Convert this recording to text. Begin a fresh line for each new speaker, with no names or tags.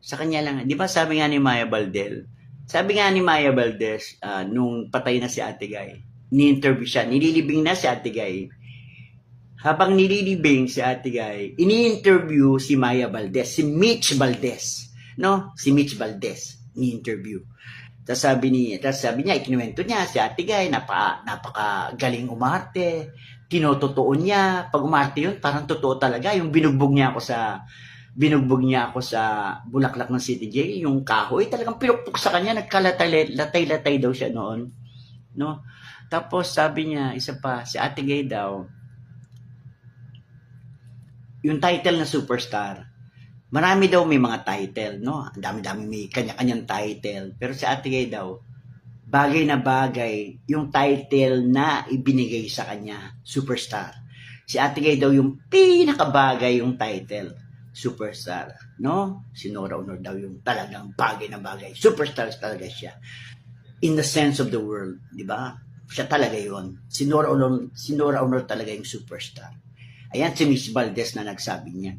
Sa kanya lang. Di ba sabi nga ni Maya Baldel, sabi nga ni Maya Valdez, nung patay na si Ate Guy, ni-interview siya, nililibing na si Ate Guy. Habang nililibing si Ate Guy, ini-interview si Maya Valdez, si Mitch Valdez. No? Si Mitch Valdez, ni-interview. Tapos sabi niya, ikinuwento niya, si Ate Guy, napaka-galing umarte, tinototoo niya. Pag umarte yun, parang totoo talaga. Yung binugbog niya ako sa Bulaklak ng City J, yung kahoy, talagang pinukpok sa kanya, nagkalatay-latay daw siya noon. No? Tapos sabi niya, isa pa, si Ate Guy daw, yung title na superstar, marami daw may mga title, no? Ang dami-dami may kanya-kanyang title. Pero si Ate Guy daw, bagay na bagay yung title na ibinigay sa kanya, superstar. Si Ate Guy daw yung pinakabagay yung title, superstar, no? Si Nora Honor daw yung talagang bagay na bagay. Superstar talaga siya. In the sense of the world, di ba? Siya talaga yon. Si Nora Honor talaga yung superstar. Ayan si Miss Valdez na nagsabi niya.